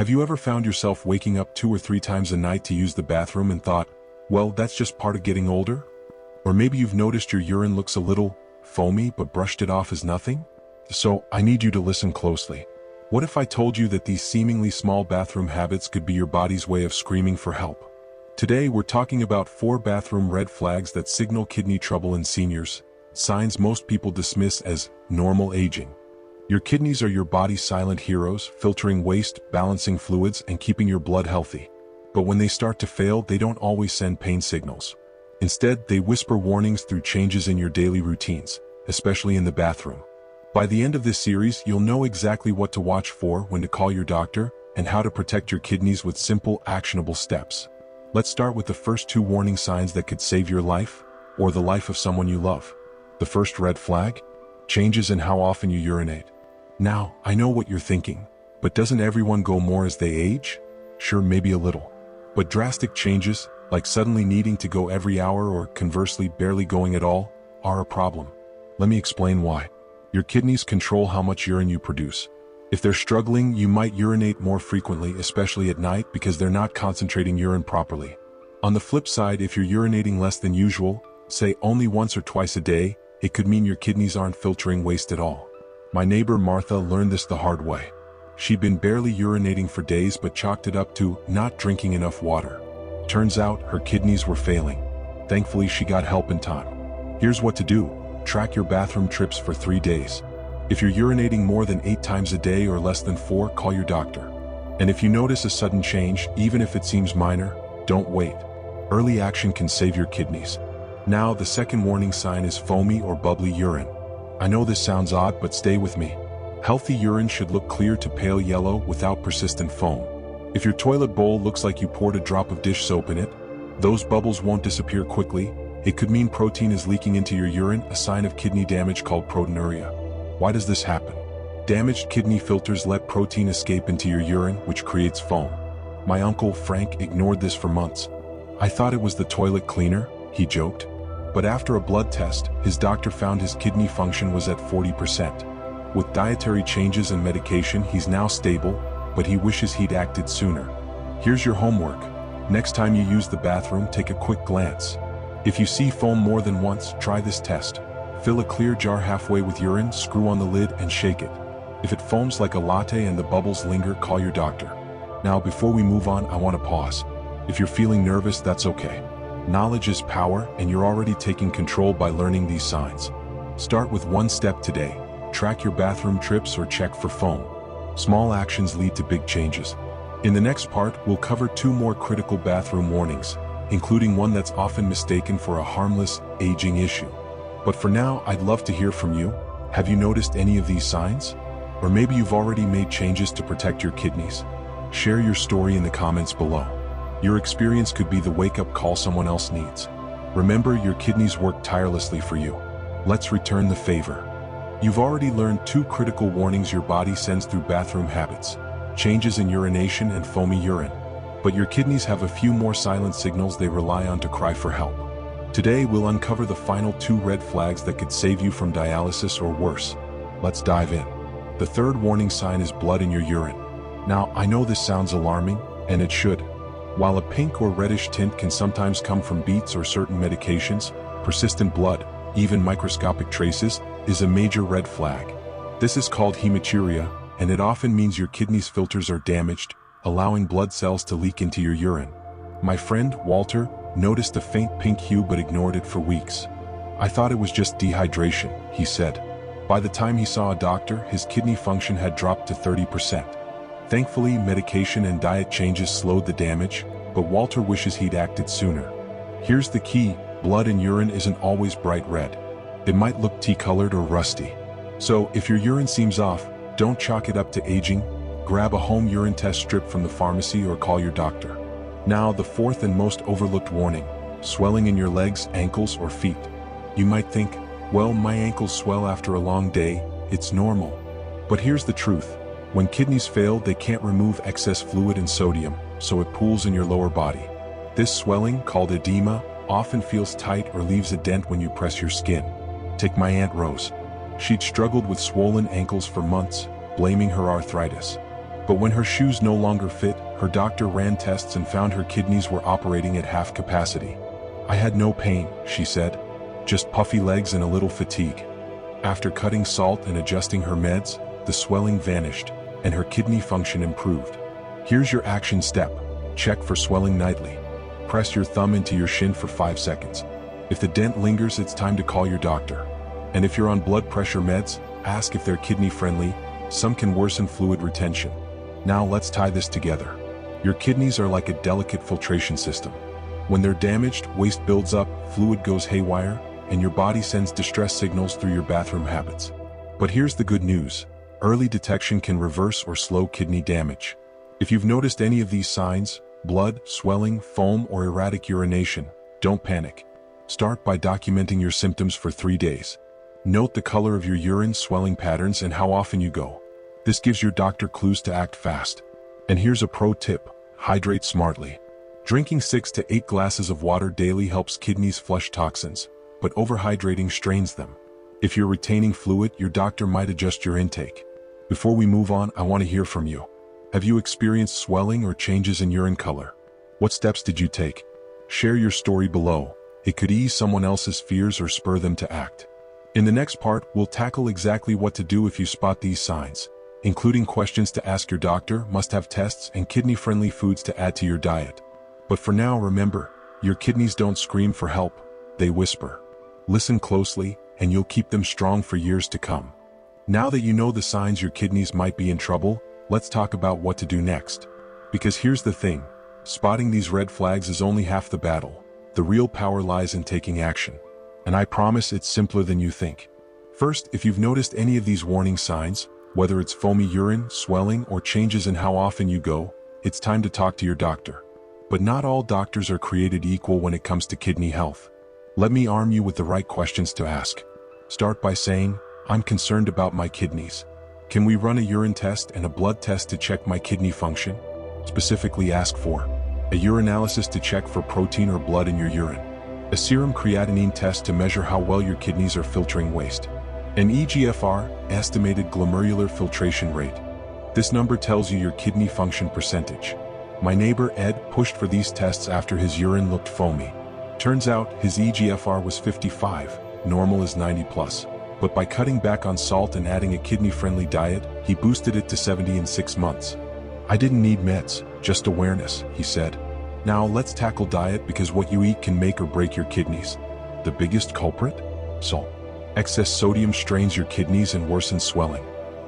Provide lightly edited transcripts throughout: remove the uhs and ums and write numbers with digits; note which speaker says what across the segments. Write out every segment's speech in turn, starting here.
Speaker 1: Have you ever found yourself waking up 2 or 3 times a night to use the bathroom and thought, well, that's just part of getting older? Or maybe you've noticed your urine looks a little foamy but brushed it off as nothing? So, I need you to listen closely. What if I told you that these seemingly small bathroom habits could be your body's way of screaming for help? Today we're talking about 4 bathroom red flags that signal kidney trouble in seniors, signs most people dismiss as normal aging. Your kidneys are your body's silent heroes, filtering waste, balancing fluids, and keeping your blood healthy. But when they start to fail, they don't always send pain signals. Instead, they whisper warnings through changes in your daily routines, especially in the bathroom. By the end of this series, you'll know exactly what to watch for, when to call your doctor, and how to protect your kidneys with simple, actionable steps. Let's start with the first 2 warning signs that could save your life, or the life of someone you love. The first red flag? Changes in how often you urinate. Now, I know what you're thinking, but doesn't everyone go more as they age? Sure, maybe a little. But drastic changes, like suddenly needing to go every hour or conversely barely going at all, are a problem. Let me explain why. Your kidneys control how much urine you produce. If they're struggling, you might urinate more frequently, especially at night, because they're not concentrating urine properly. On the flip side, if you're urinating less than usual, say only once or twice a day, it could mean your kidneys aren't filtering waste at all. My neighbor Martha learned this the hard way. She'd been barely urinating for days but chalked it up to not drinking enough water. Turns out her kidneys were failing. Thankfully, she got help in time. Here's what to do. Track your bathroom trips for 3 days. If you're urinating more than 8 times a day or less than 4, call your doctor. And if you notice a sudden change, even if it seems minor, don't wait. Early action can save your kidneys. Now, the second warning sign is foamy or bubbly urine. I know this sounds odd, but stay with me. Healthy urine should look clear to pale yellow without persistent foam. If your toilet bowl looks like you poured a drop of dish soap in it, those bubbles won't disappear quickly. It could mean protein is leaking into your urine, a sign of kidney damage called proteinuria. Why does this happen? Damaged kidney filters let protein escape into your urine, which creates foam. My uncle, Frank, ignored this for months. I thought it was the toilet cleaner, he joked. But after a blood test, his doctor found his kidney function was at 40%. With dietary changes and medication, he's now stable, but he wishes he'd acted sooner. Here's your homework. Next time you use the bathroom, take a quick glance. If you see foam more than once, try this test. Fill a clear jar halfway with urine, screw on the lid, and shake it. If it foams like a latte and the bubbles linger, call your doctor. Now, before we move on, I want to pause. If you're feeling nervous, that's okay. Knowledge is power, and you're already taking control by learning these signs. Start with 1 step today. Track your bathroom trips or check for foam. Small actions lead to big changes. In the next part, we'll cover 2 more critical bathroom warnings, including one that's often mistaken for a harmless, aging issue. But for now, I'd love to hear from you. Have you noticed any of these signs? Or maybe you've already made changes to protect your kidneys. Share your story in the comments below. Your experience could be the wake-up call someone else needs. Remember, your kidneys work tirelessly for you. Let's return the favor. You've already learned 2 critical warnings your body sends through bathroom habits: changes in urination and foamy urine. But your kidneys have a few more silent signals they rely on to cry for help. Today, we'll uncover the final 2 red flags that could save you from dialysis or worse. Let's dive in. The third warning sign is blood in your urine. Now, I know this sounds alarming, and it should. While a pink or reddish tint can sometimes come from beets or certain medications, persistent blood, even microscopic traces, is a major red flag. This is called hematuria, and it often means your kidneys' filters are damaged, allowing blood cells to leak into your urine. My friend, Walter, noticed a faint pink hue but ignored it for weeks. I thought it was just dehydration, he said. By the time he saw a doctor, his kidney function had dropped to 30%. Thankfully, medication and diet changes slowed the damage, but Walter wishes he'd acted sooner. Here's the key: blood in urine isn't always bright red. It might look tea-colored or rusty. So, if your urine seems off, don't chalk it up to aging. Grab a home urine test strip from the pharmacy or call your doctor. Now, the fourth and most overlooked warning: swelling in your legs, ankles, or feet. You might think, well, my ankles swell after a long day, it's normal. But here's the truth. When kidneys fail, they can't remove excess fluid and sodium, so it pools in your lower body. This swelling, called edema, often feels tight or leaves a dent when you press your skin. Take my Aunt Rose. She'd struggled with swollen ankles for months, blaming her arthritis. But when her shoes no longer fit, her doctor ran tests and found her kidneys were operating at half capacity. "I had no pain," she said, "just puffy legs and a little fatigue." After cutting salt and adjusting her meds, the swelling vanished, and her kidney function improved. Here's your action step. Check for swelling nightly. Press your thumb into your shin for 5 seconds. If the dent lingers, it's time to call your doctor. And if you're on blood pressure meds, ask if they're kidney-friendly. Some can worsen fluid retention. Now let's tie this together. Your kidneys are like a delicate filtration system. When they're damaged, waste builds up, fluid goes haywire, and your body sends distress signals through your bathroom habits. But here's the good news. Early detection can reverse or slow kidney damage. If you've noticed any of these signs, blood, swelling, foam, or erratic urination, don't panic. Start by documenting your symptoms for 3 days. Note the color of your urine, swelling patterns, and how often you go. This gives your doctor clues to act fast. And here's a pro tip: hydrate smartly. Drinking 6 to 8 glasses of water daily helps kidneys flush toxins, but overhydrating strains them. If you're retaining fluid, your doctor might adjust your intake. Before we move on, I want to hear from you. Have you experienced swelling or changes in urine color? What steps did you take? Share your story below. It could ease someone else's fears or spur them to act. In the next part, we'll tackle exactly what to do if you spot these signs, including questions to ask your doctor, must-have tests, and kidney-friendly foods to add to your diet. But for now, remember, your kidneys don't scream for help, they whisper. Listen closely, and you'll keep them strong for years to come. Now that you know the signs your kidneys might be in trouble, let's talk about what to do next. Because here's the thing, spotting these red flags is only half the battle. The real power lies in taking action. And I promise it's simpler than you think. First, if you've noticed any of these warning signs, whether it's foamy urine, swelling, or changes in how often you go, it's time to talk to your doctor. But not all doctors are created equal when it comes to kidney health. Let me arm you with the right questions to ask. Start by saying, "I'm concerned about my kidneys. Can we run a urine test and a blood test to check my kidney function?" Specifically ask for a urinalysis to check for protein or blood in your urine, a serum creatinine test to measure how well your kidneys are filtering waste, an EGFR, estimated glomerular filtration rate. This number tells you your kidney function percentage. My neighbor Ed pushed for these tests after his urine looked foamy. Turns out his EGFR was 55, normal is 90 plus. But by cutting back on salt and adding a kidney-friendly diet, he boosted it to 70 in 6 months. "I didn't need meds, just awareness," he said. Now let's tackle diet, because what you eat can make or break your kidneys. The biggest culprit? Salt. Excess sodium strains your kidneys and worsens swelling.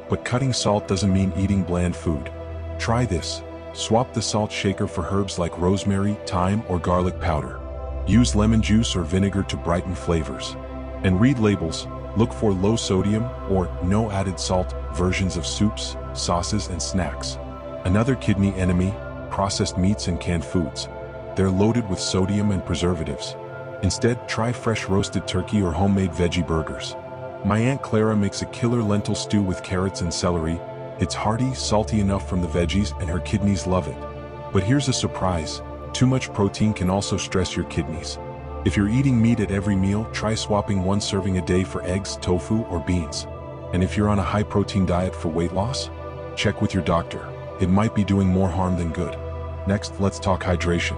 Speaker 1: But cutting salt doesn't mean eating bland food. Try this. Swap the salt shaker for herbs like rosemary, thyme, or garlic powder. Use lemon juice or vinegar to brighten flavors. And read labels. Look for low sodium or no added salt versions of soups, sauces, and snacks. Another kidney enemy, processed meats and canned foods. They're loaded with sodium and preservatives. Instead, try fresh roasted turkey or homemade veggie burgers. My Aunt Clara makes a killer lentil stew with carrots and celery. It's hearty, salty enough from the veggies, and her kidneys love it. But here's a surprise. Too much protein can also stress your kidneys. If you're eating meat at every meal, try swapping 1 serving a day for eggs, tofu, or beans. And if you're on a high-protein diet for weight loss, check with your doctor. It might be doing more harm than good. Next, let's talk hydration.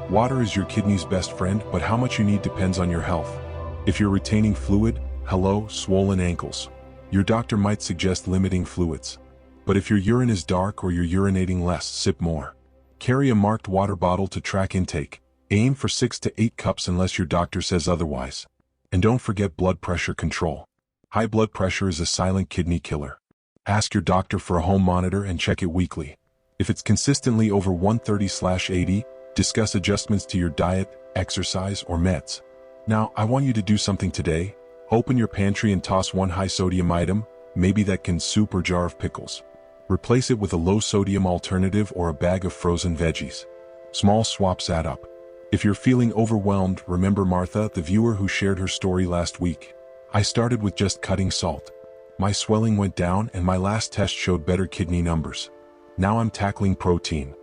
Speaker 1: Water is your kidney's best friend, but how much you need depends on your health. If you're retaining fluid, hello, swollen ankles. Your doctor might suggest limiting fluids. But if your urine is dark or you're urinating less, sip more. Carry a marked water bottle to track intake. Aim for 6 to 8 cups unless your doctor says otherwise. And don't forget blood pressure control. High blood pressure is a silent kidney killer. Ask your doctor for a home monitor and check it weekly. If it's consistently over 130/80, discuss adjustments to your diet, exercise, or meds. Now, I want you to do something today. Open your pantry and toss one high-sodium item, maybe that can soup or jar of pickles. Replace it with a low-sodium alternative or a bag of frozen veggies. Small swaps add up. If you're feeling overwhelmed, remember Martha, the viewer who shared her story last week. I started with just cutting salt. My swelling went down and my last test showed better kidney numbers. Now I'm tackling protein.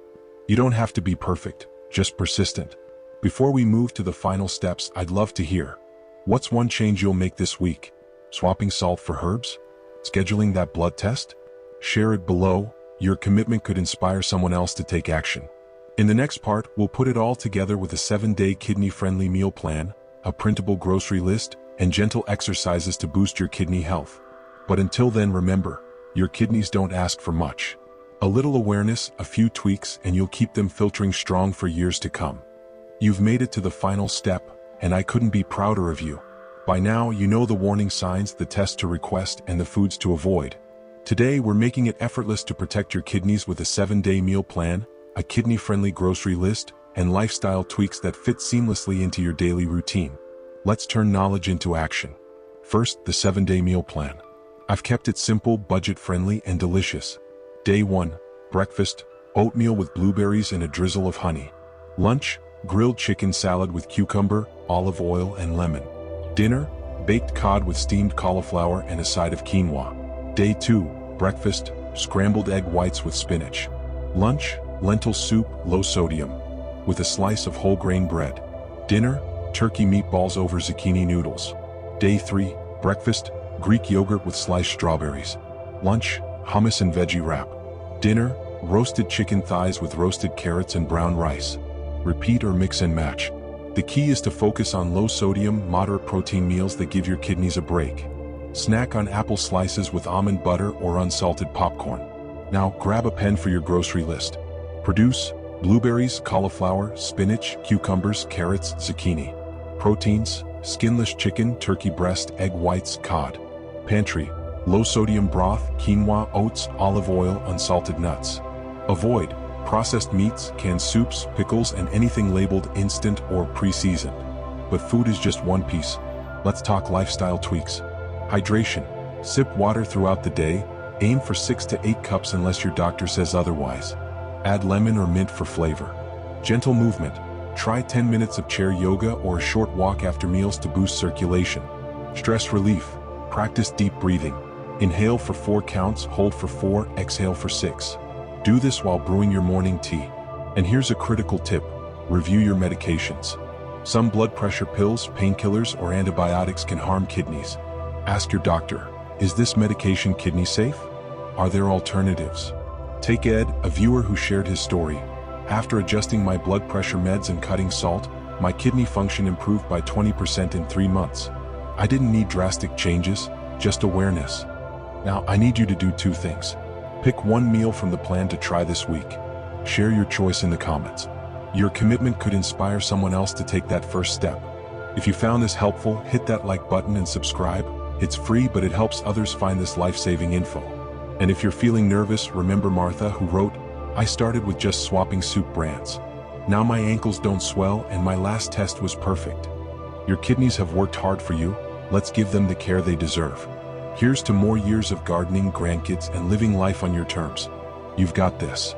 Speaker 1: You don't have to be perfect, just persistent. Before we move to the final steps, I'd love to hear. What's one change you'll make this week? Swapping salt for herbs? Scheduling that blood test? Share it below. Your commitment could inspire someone else to take action. In the next part, we'll put it all together with a 7-day kidney-friendly meal plan, a printable grocery list, and gentle exercises to boost your kidney health. But until then, remember, your kidneys don't ask for much. A little awareness, a few tweaks, and you'll keep them filtering strong for years to come. You've made it to the final step, and I couldn't be prouder of you. By now, you know the warning signs, the tests to request, and the foods to avoid. Today, we're making it effortless to protect your kidneys with a 7-day meal plan, a kidney-friendly grocery list, and lifestyle tweaks that fit seamlessly into your daily routine. Let's turn knowledge into action. First, the 7-day meal plan. I've kept it simple, budget-friendly, and delicious. Day 1, breakfast, oatmeal with blueberries and a drizzle of honey. Lunch, grilled chicken salad with cucumber, olive oil, and lemon. Dinner, baked cod with steamed cauliflower and a side of quinoa. Day 2, breakfast, scrambled egg whites with spinach. Lunch, lentil soup, low sodium, with a slice of whole grain bread. Dinner, turkey meatballs over zucchini noodles. Day 3, breakfast, Greek yogurt with sliced strawberries. Lunch, hummus and veggie wrap. Dinner, roasted chicken thighs with roasted carrots and brown rice. Repeat or mix and match. The key is to focus on low-sodium, moderate-protein meals that give your kidneys a break. Snack on apple slices with almond butter or unsalted popcorn. Now, grab a pen for your grocery list. Produce: blueberries, cauliflower, spinach, cucumbers, carrots, zucchini. Proteins: skinless chicken, turkey breast, egg whites, cod. Pantry: low-sodium broth, quinoa, oats, olive oil, unsalted nuts. Avoid: processed meats, canned soups, pickles, and anything labeled instant or pre-seasoned. But food is just one piece. Let's talk lifestyle tweaks. Hydration: sip water throughout the day, aim for 6 to 8 cups unless your doctor says otherwise. Add lemon or mint for flavor. Gentle movement: try 10 minutes of chair yoga or a short walk after meals to boost circulation. Stress relief: practice deep breathing. Inhale for 4 counts, hold for 4, exhale for 6. Do this while brewing your morning tea. And here's a critical tip: review your medications. Some blood pressure pills, painkillers, or antibiotics can harm kidneys. Ask your doctor, is this medication kidney safe? Are there alternatives? Take Ed, a viewer who shared his story. After adjusting my blood pressure meds and cutting salt, my kidney function improved by 20% in 3 months. I didn't need drastic changes, just awareness. Now, I need you to do 2 things. Pick one meal from the plan to try this week. Share your choice in the comments. Your commitment could inspire someone else to take that first step. If you found this helpful, hit that like button and subscribe. It's free, but it helps others find this life-saving info. And if you're feeling nervous, remember Martha, who wrote, "I started with just swapping soup brands. Now my ankles don't swell and my last test was perfect." Your kidneys have worked hard for you. Let's give them the care they deserve. Here's to more years of gardening, grandkids, and living life on your terms. You've got this.